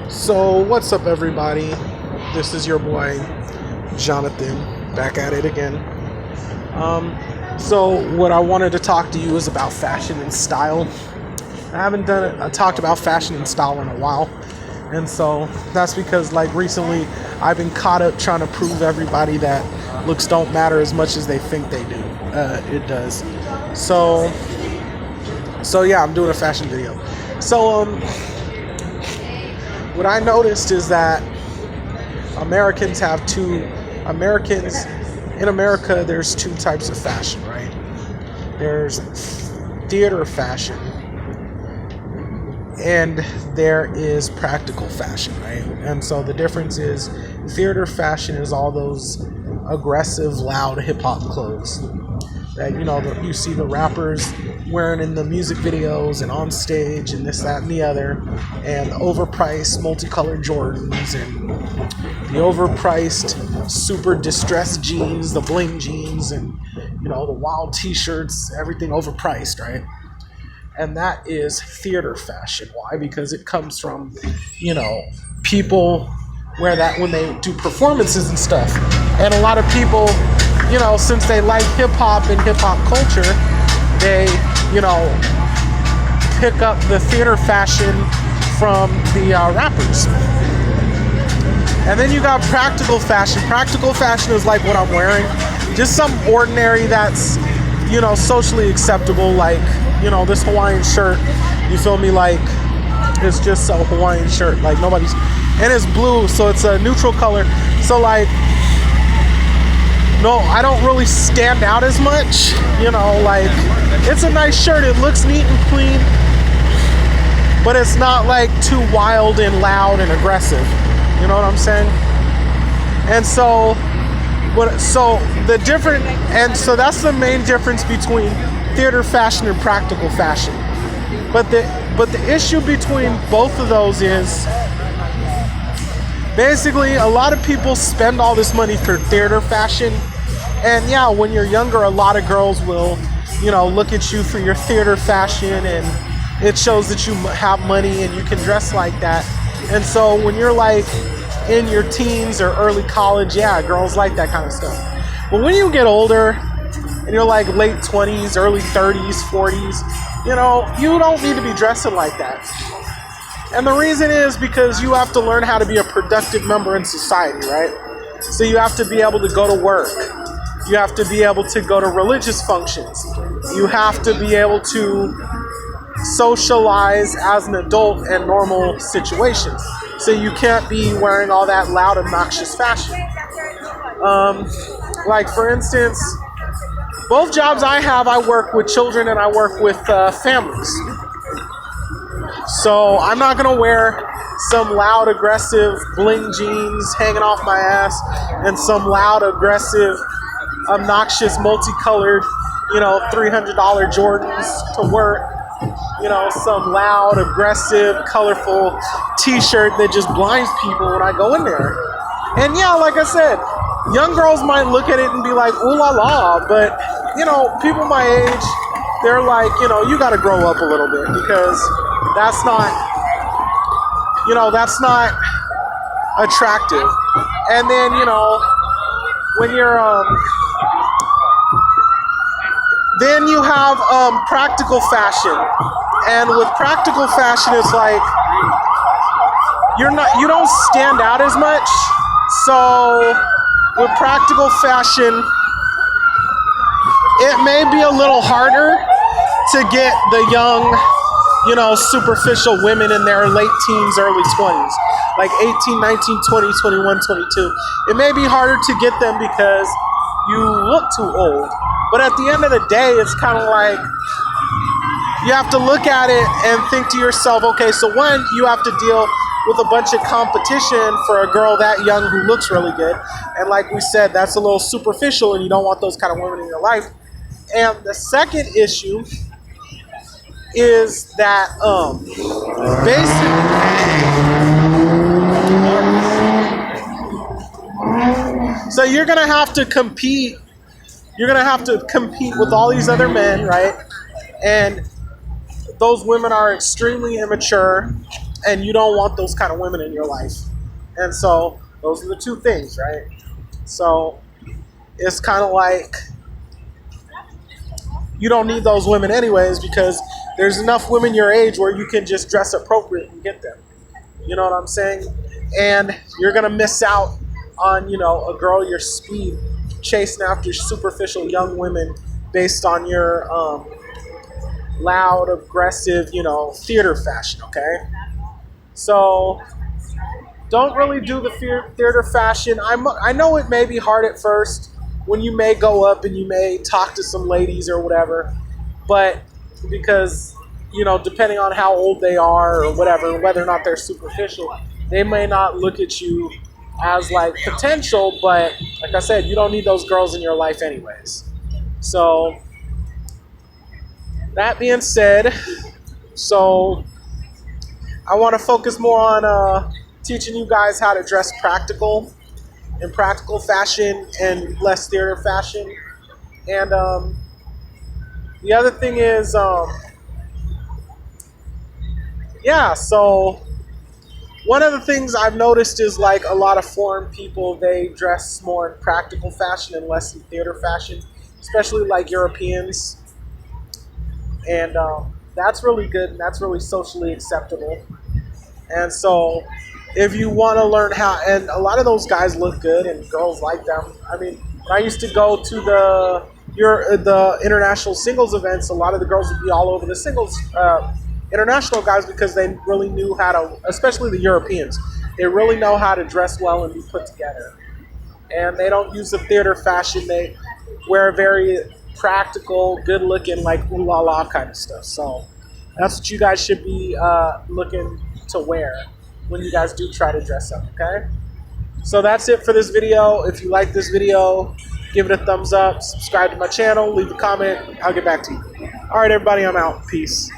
So, what's up, everybody? This is your boy, Jonathan, back at it again. What I wanted to talk to you is about fashion and style. I haven't talked about fashion and style in a while, and so that's because, like, recently I've been caught up trying to prove everybody that looks don't matter as much as they think they do. It does. So yeah, I'm doing a fashion video. What I noticed is that in America, there's two types of fashion, right? There's theater fashion and there is practical fashion, right? And so the difference is theater fashion is all those aggressive, loud hip hop clothes that, you see the rappers wearing in the music videos and on stage and this, that, and the other, and the overpriced multicolored Jordans and the overpriced super distressed jeans, the bling jeans, and the wild t-shirts, everything overpriced, right? And that is theater fashion. Why? Because it comes from, people wear that when they do performances and stuff. And a lot of people, since they like hip-hop and hip-hop culture, they, pick up the theater fashion from the rappers. And then you got practical fashion. Practical fashion is like what I'm wearing. Just some ordinary that's, socially acceptable, like, this Hawaiian shirt, you feel me? Like, it's just a Hawaiian shirt, like nobody's, and it's blue, so it's a neutral color. So like, no, I don't really stand out as much, like, it's a nice shirt, it looks neat and clean, but it's not like too wild and loud and aggressive, you know what I'm saying? And so that's the main difference between theater fashion and practical fashion. But the issue between both of those is basically a lot of people spend all this money for theater fashion. And yeah, when you're younger, a lot of girls will, look at you for your theater fashion, and it shows that you have money and you can dress like that. And so when you're like in your teens or early college, yeah, girls like that kind of stuff. But when you get older and you're like late 20s, early 30s, 40s, you don't need to be dressing like that. And the reason is because you have to learn how to be a productive member in society, right? So you have to be able to go to work. You have to be able to go to religious functions. You have to be able to socialize as an adult in normal situations. So you can't be wearing all that loud, obnoxious fashion. Like, for instance, both jobs I have, I work with children and I work with families. So I'm not going to wear some loud, aggressive bling jeans hanging off my ass and some loud, aggressive, obnoxious, multicolored, $300 Jordans to work. Some loud, aggressive, colorful t-shirt that just blinds people when I go in there. And yeah, like I said, young girls might look at it and be like, ooh la la, but, people my age, they're like, you gotta grow up a little bit because that's not attractive. And then, when you're, then you have practical fashion. And with practical fashion, it's like you don't stand out as much. So with practical fashion, it may be a little harder to get the young, superficial women in their late teens, early 20s, like 18, 19, 20, 21, 22. It may be harder to get them because you look too old. But at the end of the day, it's kind of like you have to look at it and think to yourself, okay, so one, you have to deal with a bunch of competition for a girl that young who looks really good. And like we said, that's a little superficial and you don't want those kind of women in your life. And the second issue is that basically, so you're going to have to compete. You're going to have to compete with all these other men, right? And those women are extremely immature and you don't want those kind of women in your life. And so those are the two things, right? So it's kind of like you don't need those women anyways, because there's enough women your age where you can just dress appropriate and get them. You know what I'm saying? And you're going to miss out on, you know, a girl your speed chasing after superficial young women based on your loud, aggressive, you know, theater fashion, okay? So don't really do the theater fashion. I know it may be hard at first when you may go up and you may talk to some ladies or whatever, but because, you know, depending on how old they are or whatever, whether or not they're superficial, they may not look at you as like potential, but like I said, you don't need those girls in your life anyways. So that being said, so I want to focus more on teaching you guys how to dress practical in practical fashion and less theater fashion. And the other thing is, yeah, so one of the things I've noticed is like a lot of foreign people, they dress more in practical fashion and less in theater fashion, especially like Europeans. And that's really good, and that's really socially acceptable. And so if you want to learn how, and a lot of those guys look good and girls like them. I mean, when I used to go to the international singles events, a lot of the girls would be all over the singles international guys, because they really knew how to, especially the Europeans, they really know how to dress well and be put together. And they don't use the theater fashion. They wear very practical, good looking, like ooh la la kind of stuff. So that's what you guys should be looking to wear when you guys do try to dress up, okay? So that's it for this video. If you like this video, give it a thumbs up, subscribe to my channel, leave a comment, I'll get back to you. All right, everybody, I'm out. Peace.